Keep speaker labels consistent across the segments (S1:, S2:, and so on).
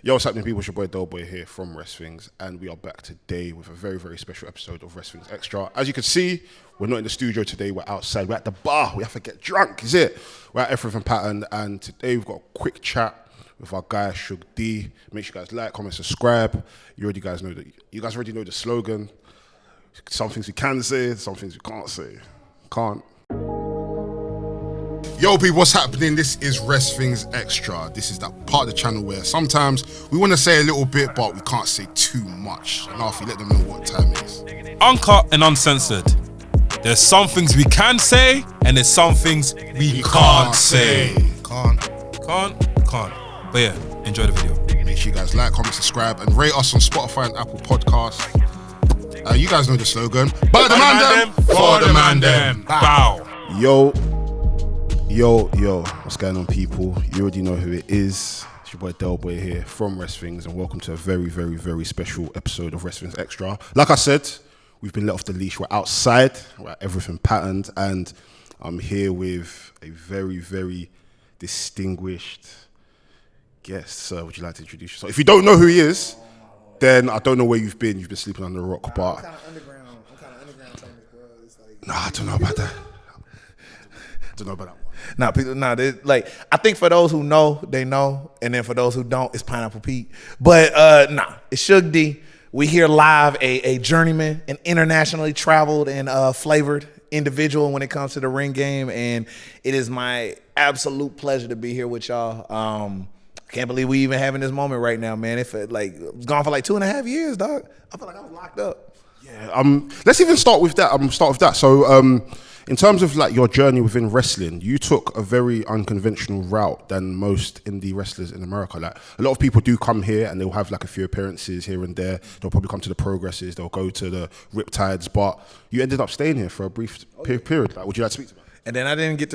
S1: Yo, what's happening, people? It's your boy Delboy here from Wresthings, and we are back today with a very, very special episode of Wresthings Extra. As you can see, we're not in the studio today, we're outside, we're at the bar, we have to get drunk, is it? We're at Everything Pattern, and today we've got a quick chat with our guy, Shug D. Make sure you guys like, comment, subscribe. You guys already know the slogan. Some things we can say, some things we can't say. Can't. Yo, people, what's happening? This is Wresthings Extra. This is that part of the channel where sometimes we want to say a little bit, but we can't say too much. And after, let them know what time it is.
S2: Uncut and uncensored. There's some things we can say, and there's some things we can't say.
S1: Can't.
S2: But yeah, enjoy the video.
S1: Make sure you guys like, comment, subscribe, and rate us on Spotify and Apple Podcasts. You guys know the slogan. By the Mandem, for the Mandem.
S2: Bow.
S1: Yo, what's going on, people? You already know who it is. It's your boy Delboy here from Wresthings, and welcome to a very, very, very special episode of Wresthings Extra. Like I said, we've been let off the leash. We're outside, we're at Everything Patterned, and I'm here with a very, very distinguished guest. Sir, would you like to introduce yourself? If you don't know who he is, then I don't know where you've been. You've been sleeping under a rock, but...
S3: I'm kind of underground famous, bro. It's like...
S1: Nah, I don't know about that.
S3: I think for those who know, they know, and then for those who don't, it's Pineapple Pete. But it's Shug D. We here live, a journeyman, an internationally traveled and flavored individual when it comes to the ring game, and it is my absolute pleasure to be here with y'all. I can't believe we even having this moment right now, man. It was gone for like 2.5 years, dog. I feel like I was locked up.
S1: Yeah. Let's even start with that. So, in terms of like your journey within wrestling, you took a very unconventional route than most indie wrestlers in America. Like, a lot of people do come here and they'll have like a few appearances here and there. They'll probably come to the Progresses, they'll go to the Riptides, but you ended up staying here for a brief period. Like, would you like to speak to me?
S3: And then I didn't get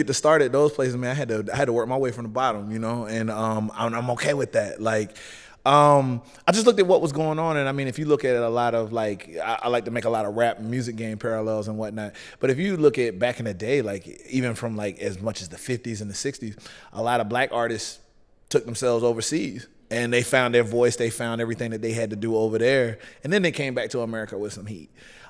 S3: to start at those places, man. I had to work my way from the bottom, you know, and I'm okay with that. Like, I just looked at what was going on, and I mean, if you look at it, a lot of like, I like to make a lot of rap music game parallels and whatnot. But if you look at back in the day, like even from like as much as the 50s and the 60s, a lot of black artists took themselves overseas. And they found their voice, they found everything that they had to do over there, and then they came back to America with some heat.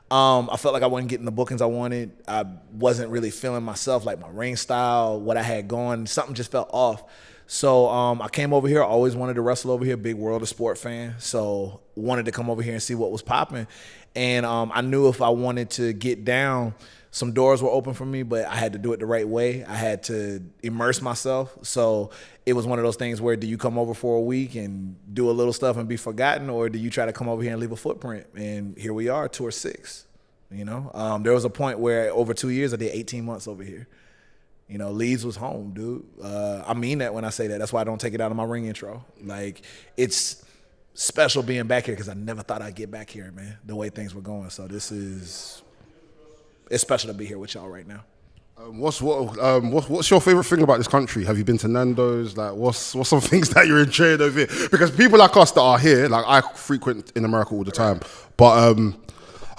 S3: I felt like I wasn't getting the bookings I wanted. I wasn't really feeling myself, like my ring style, what I had going. Something just felt off. So I came over here. I always wanted to wrestle over here. Big World of Sport fan. So wanted to come over here and see what was popping. And I knew if I wanted to get down, some doors were open for me, but I had to do it the right way. I had to immerse myself. So it was one of those things where, do you come over for a week and do a little stuff and be forgotten, or do you try to come over here and leave a footprint? And here we are, tour 6. You know, there was a point where over 2 years I did 18 months over here. You know, Leeds was home, dude. I mean that when I say that. That's why I don't take it out of my ring intro. Like, it's special being back here because I never thought I'd get back here, man, the way things were going. So it's special to be here with y'all right now.
S1: What's your favorite thing about this country? Have you been to Nando's? Like, what's some things that you're enjoying over here? Because people like us that are here, like I frequent in America all the time, but I'm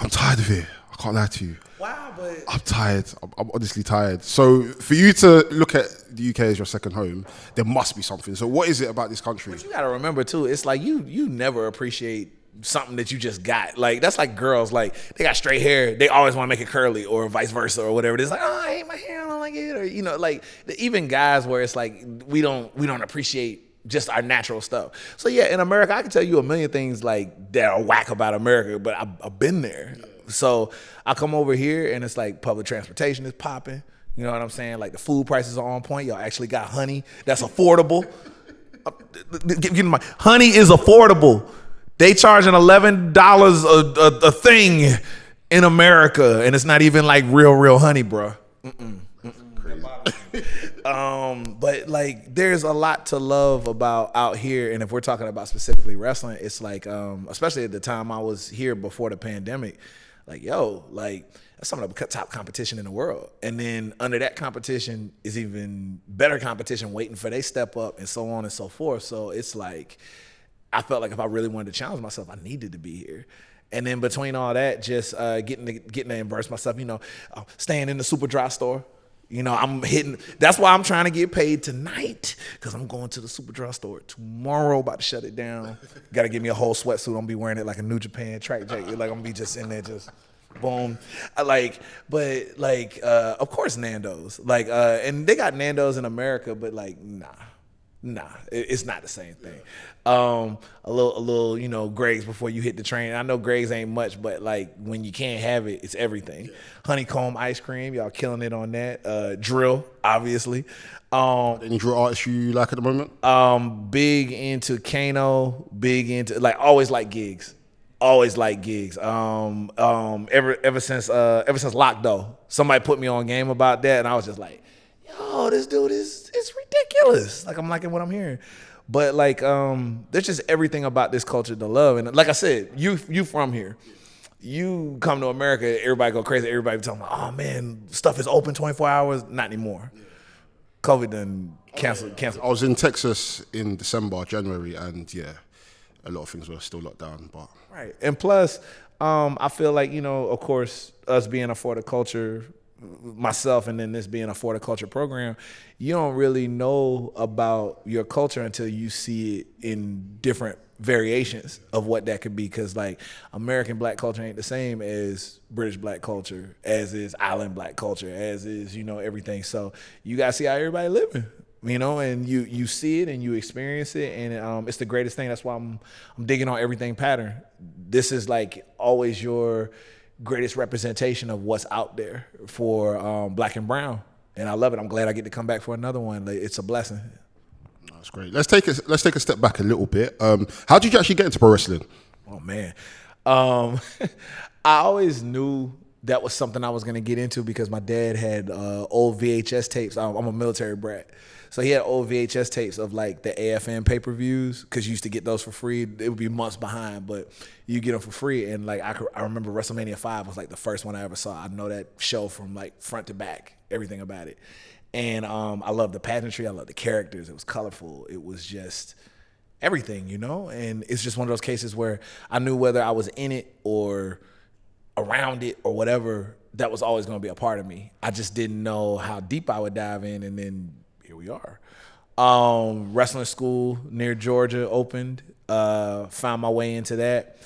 S1: tired of it. I can't lie to you.
S3: Wow, but
S1: I'm tired. I'm honestly tired. So for you to look at the UK as your second home, there must be something. So what is it about this country?
S3: But you gotta remember too, it's like you never appreciate something that you just got. Like, that's like girls, like they got straight hair, they always want to make it curly, or vice versa, or whatever it is. Like, oh, I hate my hair, I don't like it, or you know, like even guys where it's like we don't appreciate just our natural stuff. So yeah, in America, I can tell you a million things like that are whack about America, but I've been there. Yeah. So I come over here and it's like public transportation is popping. You know what I'm saying? Like the food prices are on point. Y'all actually got honey that's affordable. Honey is affordable. They charging $11 a thing in America, and it's not even like real honey, bro. But like, there's a lot to love about out here, and if we're talking about specifically wrestling, it's like, especially at the time I was here before the pandemic, like, yo, like that's some of the top competition in the world, and then under that competition is even better competition waiting for they step up, and so on and so forth. So it's like, I felt like if I really wanted to challenge myself, I needed to be here. And then between all that, just getting to immerse myself, you know, staying in the Super Dry store. You know, I'm hitting. That's why I'm trying to get paid tonight, because I'm going to the Superdry store tomorrow. About to shut it down. Got to give me a whole sweatsuit. I'm gonna be wearing it like a New Japan track jacket. Like I'm gonna be just in there, just boom. Of course Nando's. And they got Nando's in America, but like nah, it's not the same thing. A little, you know, Greg's before you hit the train. I know Greg's ain't much, but like when you can't have it, it's everything. Yeah. Honeycomb ice cream, y'all killing it on that. Drill, obviously.
S1: Any drill artists you like at the moment?
S3: Big into Kano, big into always like gigs. Ever since Lock Though, somebody put me on game about that, and I was just like, yo, this dude it's ridiculous. Like I'm liking what I'm hearing. But there's just everything about this culture to love. And like I said, you from here. You come to America, everybody go crazy. Everybody be talking about, oh man, stuff is open 24 hours. Not anymore. COVID done canceled.
S1: I was in Texas in January, and yeah, a lot of things were still locked down. But
S3: right. And plus, I feel like, you know, of course, us being a horticulture, myself, and then this being a horticulture program, you don't really know about your culture until you see it in different variations of what that could be. Because like American black culture ain't the same as British black culture, as is island black culture, as is, you know, everything. So you gotta see how everybody living, you know, and you see it and you experience it, and it's the greatest thing. That's why I'm digging on everything pattern. This is like always your greatest representation of what's out there for black and brown, and I love it. I'm glad I get to come back for another one. It's a blessing.
S1: That's great. Let's take a step back a little bit. How did you actually get into pro wrestling?
S3: Oh man, I always knew that was something I was going to get into because my dad had old VHS tapes. I'm a military brat. So he had old VHS tapes of like the AFN pay-per-views, because you used to get those for free. It would be months behind, but you get them for free. And like I remember WrestleMania 5 was like the first one I ever saw. I know that show from like front to back, everything about it. And I love the pageantry. I love the characters. It was colorful. It was just everything, you know? And it's just one of those cases where I knew whether I was in it or around it or whatever, that was always going to be a part of me. I just didn't know how deep I would dive in, and then here we are. Wrestling school near Georgia opened. Found my way into that.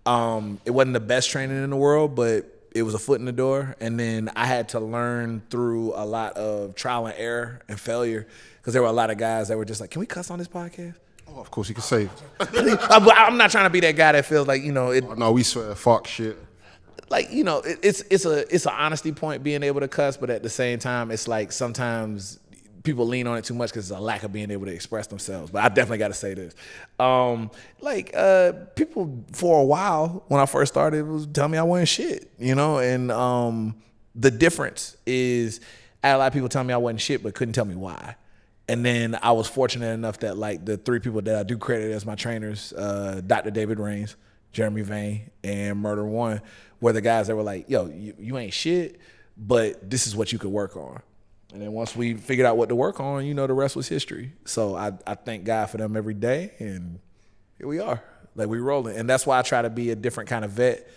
S3: It wasn't the best training in the world, but it was a foot in the door. And then I had to learn through a lot of trial and error and failure, because there were a lot of guys that were just like, can we cuss on this podcast?
S1: Oh, of course you can say.
S3: I'm not trying to be that guy that feels like, you know.
S1: No, we swear, fuck shit.
S3: Like, you know, it's an honesty point being able to cuss, but at the same time, it's like sometimes people lean on it too much because it's a lack of being able to express themselves. But I definitely got to say this. People for a while when I first started was telling me I wasn't shit, you know? And the difference is I had a lot of people telling me I wasn't shit but couldn't tell me why. And then I was fortunate enough that like the three people that I do credit as my trainers, Dr. David Rains, Jeremy Vane, and Murder One, were the guys that were like, yo, you ain't shit, but this is what you could work on. And then once we figured out what to work on, you know, the rest was history. So I thank God for them every day, and here we are. Like, we rolling. And that's why I try to be a different kind of vet.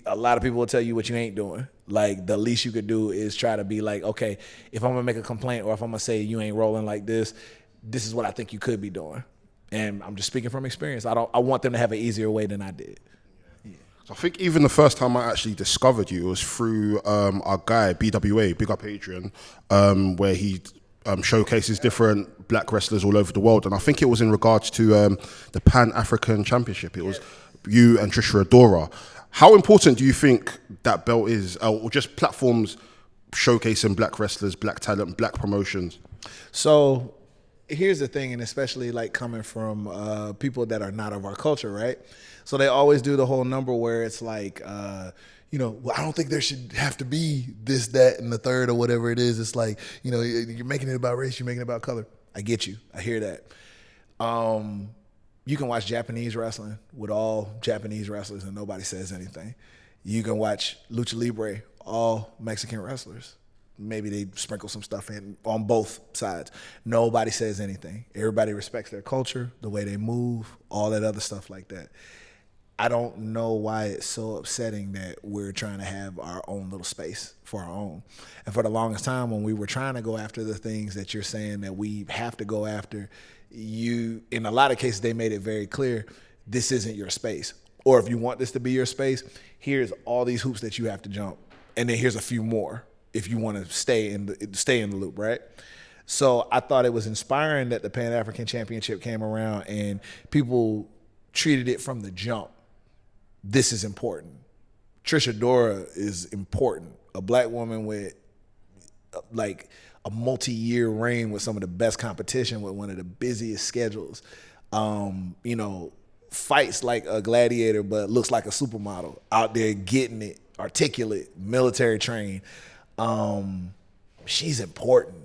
S3: A lot of people will tell you what you ain't doing. Like, the least you could do is try to be like, okay, if I'm going to make a complaint or if I'm going to say you ain't rolling like this is what I think you could be doing. And I'm just speaking from experience. I want them to have an easier way than I did.
S1: So I think even the first time I actually discovered you was through our guy, BWA, Big Up Adrian, where he showcases different black wrestlers all over the world. And I think it was in regards to the Pan-African Championship. It was you and Trisha Adora. How important do you think that belt is, or just platforms showcasing black wrestlers, black talent, black promotions?
S3: So here's the thing, and especially like coming from people that are not of our culture, right? So they always do the whole number where it's like, you know, well, I don't think there should have to be this, that, and the third or whatever it is. It's like, you know, you're making it about race, you're making it about color. I get you. I hear that. You can watch Japanese wrestling with all Japanese wrestlers and nobody says anything. You can watch Lucha Libre, all Mexican wrestlers. Maybe they sprinkle some stuff in on both sides. Nobody says anything. Everybody respects their culture, the way they move, all that other stuff like that. I don't know why it's so upsetting that we're trying to have our own little space for our own. And for the longest time, when we were trying to go after the things that you're saying that we have to go after, in a lot of cases, they made it very clear, this isn't your space. Or if you want this to be your space, here's all these hoops that you have to jump. And then here's a few more if you want to stay in the loop, right? So I thought it was inspiring that the Pan-African Championship came around and people treated it from the jump. This is important. Trisha Dora is important. A black woman with like a multi-year reign with some of the best competition, with one of the busiest schedules. Fights like a gladiator but looks like a supermodel. Out there getting it, articulate, military trained. She's important.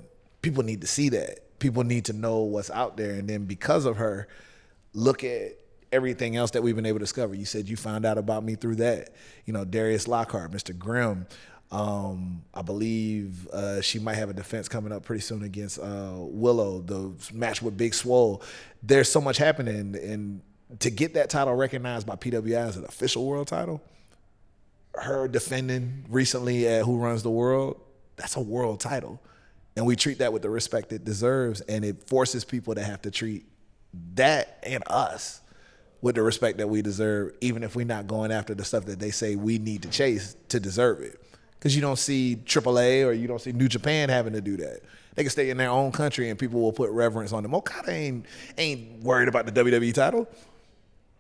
S3: People need to see that. People need to know what's out there. And then because of her, look at everything else that we've been able to discover. You said you found out about me through that. Darius Lockhart, Mr. Grimm. I believe she might have a defense coming up pretty soon against Willow, the match with Big Swole. There's so much happening. And to get that title recognized by PWI as an official world title, her defending recently at Who Runs the World, that's a world title. And we treat that with the respect it deserves. And it forces people to have to treat that and us with the respect that we deserve, even if we're not going after the stuff that they say we need to chase to deserve it. Because you don't see AAA or you don't see New Japan having to do that. They can stay in their own country and people will put reverence on them. Okada ain't worried about the WWE title.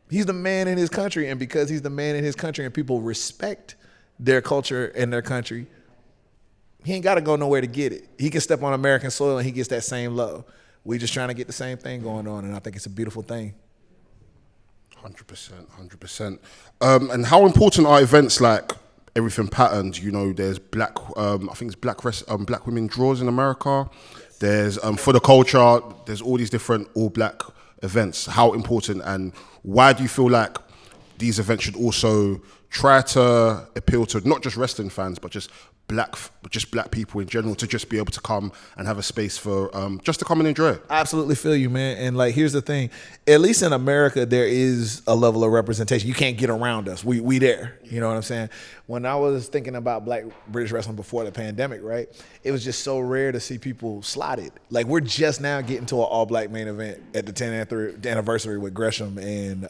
S3: He's the man in his country, and because he's the man in his country and people respect their culture and their country, he ain't got to go nowhere to get it. He can step on American soil and he gets that same love. We just trying to get the same thing going on, and I think it's a beautiful thing.
S1: 100%. And how important are events like Everything Patterned? There's black, I think it's black women draws in America. There's For the Culture. There's all these different all black events. How important, and why do you feel like these events should also try to appeal to not just wrestling fans, but just black people in general, to just be able to come and have a space for just to come and enjoy it?
S3: I absolutely feel you, man. And here's the thing, at least in America, there is a level of representation. You can't get around us. We there. You know what I'm saying? When I was thinking about black British wrestling before the pandemic, right, it was just so rare to see people slotted. We're just now getting to an all-black main event at the 10th anniversary with Gresham and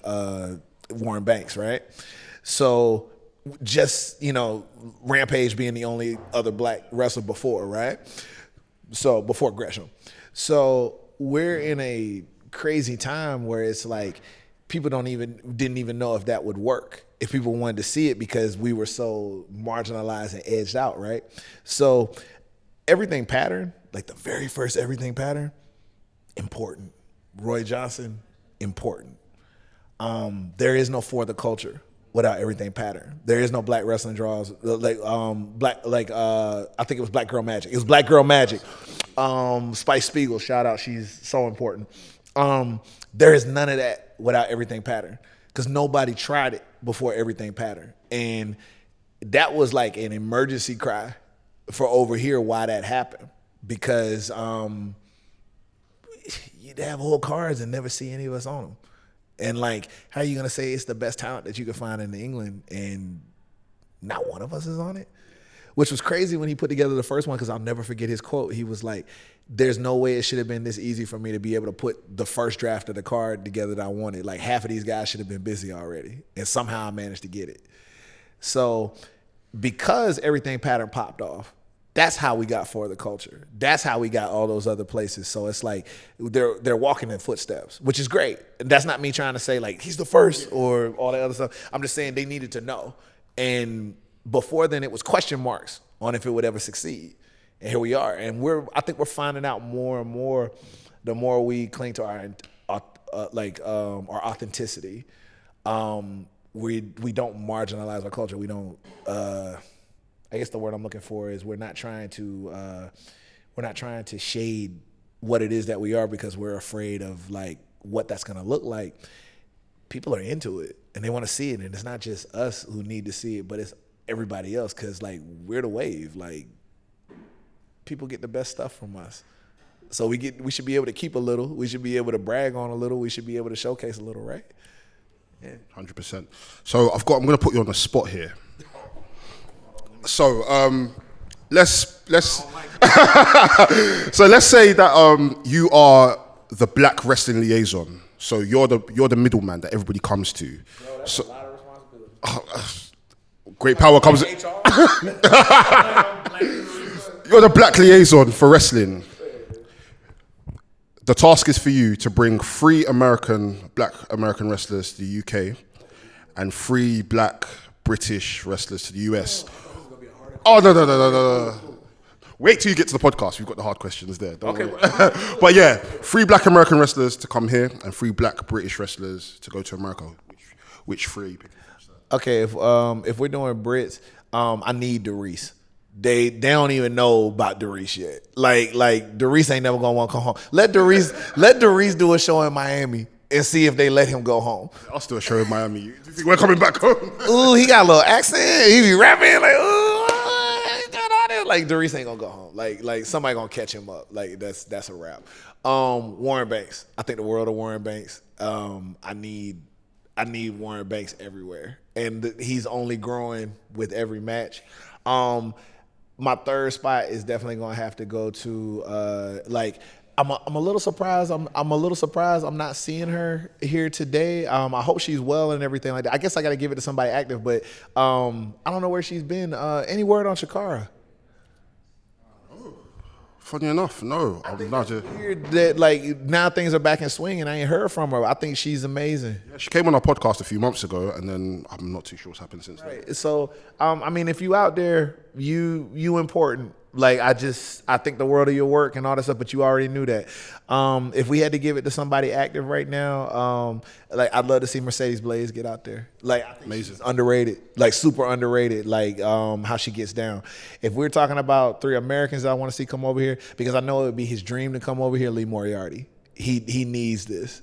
S3: Warren Banks, right? So just, Rampage being the only other black wrestler before, right? So before Gresham. So we're in a crazy time where it's like people didn't even know if that would work, if people wanted to see it, because we were so marginalized and edged out, right? So Everything Pattern, like the very first Everything Pattern, important. Roy Johnson, important. There is no For the Culture without Everything Pattern. There is no black wrestling draws I think it was Black Girl Magic. It was Black Girl Magic. Spice Spiegel, shout out, she's so important. There is none of that without Everything Pattern, because nobody tried it before Everything Pattern. And that was like an emergency cry for over here why that happened, because you'd have whole cards and never see any of us on them. And how are you going to say it's the best talent that you can find in England and not one of us is on it? Which was crazy when he put together the first one, because I'll never forget his quote. He was like, there's no way it should have been this easy for me to be able to put the first draft of the card together that I wanted. Half of these guys should have been busy already. And somehow I managed to get it. So because Everything Pattern popped off, that's how we got For the Culture. That's how we got all those other places. So it's like they're walking in footsteps, which is great. And that's not me trying to say he's the first or all that other stuff. I'm just saying they needed to know. And before then, it was question marks on if it would ever succeed. And here we are. And I think we're finding out more and more the more we cling to our authenticity. We don't marginalize our culture. We don't. I guess the word I'm looking for is we're not trying to shade what it is that we are, because we're afraid of what that's gonna look like. People are into it and they want to see it, and it's not just us who need to see it, but it's everybody else, because we're the wave. People get the best stuff from us, so we should be able to keep a little. We should be able to brag on a little. We should be able to showcase a little, right?
S1: 100%. So I'm going to put you on the spot here. So let's so let's say that you are the black wrestling liaison. So you're the middleman that everybody comes to.
S3: That's a lot of responsibility.
S1: Great power comes. You're the black liaison for wrestling. The task is for you to bring 3 black American wrestlers to the UK and 3 black British wrestlers to the US. Oh, no. Wait till you get to the podcast. We've got the hard questions there. Okay. But yeah, 3 black American wrestlers to come here and 3 black British wrestlers to go to America. Which 3?
S3: Okay, if we're doing Brits, I need Doris. They don't even know about Doris yet. Like Doris ain't never gonna want to come home. Let Doris do a show in Miami and see if they let him go home.
S1: I'll still a show in Miami. Do you think we're coming back home?
S3: Ooh, he got a little accent. He be rapping like, ooh, like Doris ain't gonna go home. Like somebody gonna catch him up. Like that's a wrap. Warren Banks. I think the world of Warren Banks. I need Warren Banks everywhere, and he's only growing with every match. My third spot is definitely gonna have to go to I'm a little surprised. I'm a little surprised I'm not seeing her here today. I hope she's well and everything like that. I guess I got to give it to somebody active, but I don't know where she's been. Any word on Shakara?
S1: Funny enough, no. I'm not just
S3: weird that now things are back in swing and I ain't heard from her. I think she's amazing.
S1: Yeah, she came on our podcast a few months ago, and then I'm not too sure what's happened since then.
S3: Right. So I mean, if you out there, you important. I think the world of your work and all that stuff, but you already knew that. If we had to give it to somebody active right now, I'd love to see Mercedes Blaze get out there. I think
S1: amazing,
S3: she's underrated, super underrated. How she gets down. If we're talking about 3 Americans that I want to see come over here, because I know it would be his dream to come over here, Lee Moriarty. He needs this.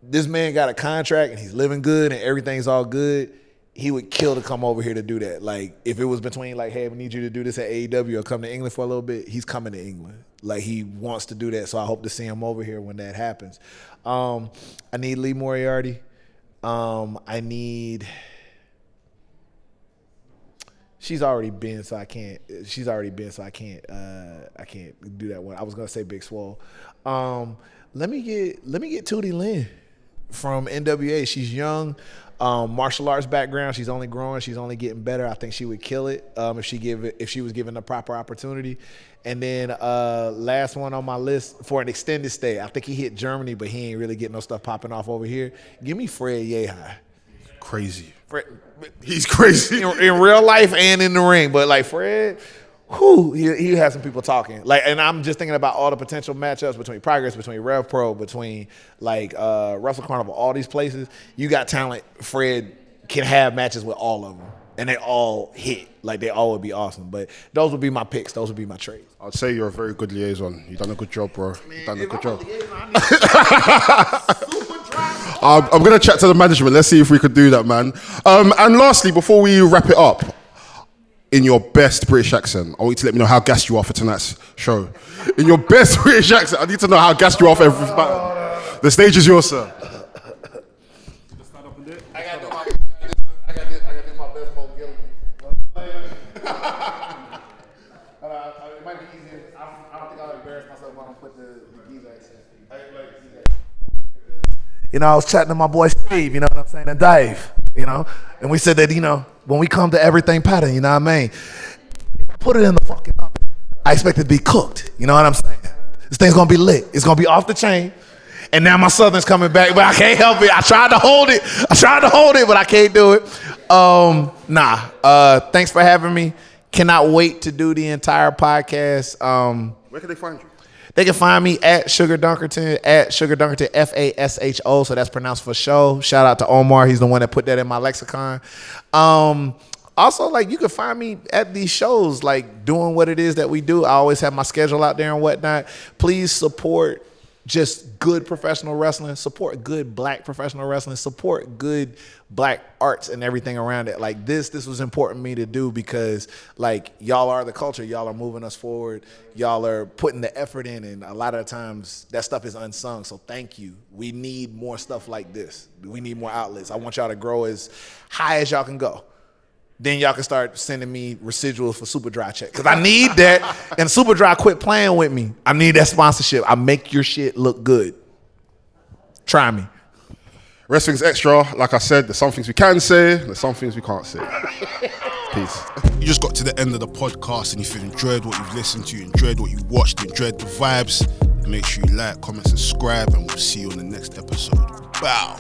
S3: This man got a contract and he's living good and everything's all good. He would kill to come over here to do that. If it was between hey, we need you to do this at AEW or come to England for a little bit, he's coming to England. He wants to do that, so I hope to see him over here when that happens. I need Lee Moriarty. She's already been, so I can't. I can't do that one. I was gonna say Big Swole. Let me get Tootie Lynn from NWA. She's young. Martial arts background. She's only growing. She's only getting better. I think she would kill it if she was given the proper opportunity. And then last one on my list for an extended stay. I think he hit Germany, but he ain't really getting no stuff popping off over here. Give me Fred Yehi.
S1: Crazy.
S3: Fred,
S1: he's crazy
S3: in real life and in the ring. But Fred, he has some people talking. And I'm just thinking about all the potential matchups between Progress, between Rev Pro, between Wrestle Carnival, all these places. You got talent. Fred can have matches with all of them, and they all hit. They all would be awesome. But those would be my picks. Those would be my trades.
S1: I'd say you're a very good liaison. You've done a good job, bro. You've done a good job. I'm going to chat to the management. Let's see if we could do that, man. And lastly, before we wrap it up, in your best British accent, I want you to let me know how gassed you are for tonight's show. In your best British accent, I need to know how gassed you are for every battle. The stage is yours, sir.
S3: I got to do my best Mo Gilligan. It might be easier. I don't think I'll embarrass myself if I don't put the geezer accent. I was chatting to my boy Steve, you know what I'm saying, and Dave, and we said that, when we come to everything pattern, you know what I mean? If I put it in the fucking oven, I expect it to be cooked, you know what I'm saying? This thing's gonna be lit. It's gonna be off the chain. And now my Southern's coming back, but I can't help it. I tried to hold it, but I can't do it. Thanks for having me. Cannot wait to do the entire podcast.
S1: Where can they find you?
S3: They can find me at Sugar Dunkerton, FASHO, so that's pronounced for show. Shout out to Omar. He's the one that put that in my lexicon. Also, you can find me at these shows, doing what it is that we do. I always have my schedule out there and whatnot. Please support just good professional wrestling, support good black professional wrestling, support good black arts and everything around it. Like this was important to me to do because like y'all are the culture. Y'all are moving us forward. Y'all are putting the effort in, and a lot of the times that stuff is unsung. So thank you. We need more stuff like this. We need more outlets. I want y'all to grow as high as y'all can go. Then y'all can start sending me residuals for Super Dry check. Because I need that. And Super Dry quit playing with me. I need that sponsorship. I make your shit look good. Try me.
S1: Wrestling's Extra. Like I said, there's some things we can say, there's some things we can't say. Peace. You just got to the end of the podcast, and if you enjoyed what you've listened to, you enjoyed what you watched, you enjoyed the vibes, then make sure you like, comment, subscribe, and we'll see you on the next episode. Bow.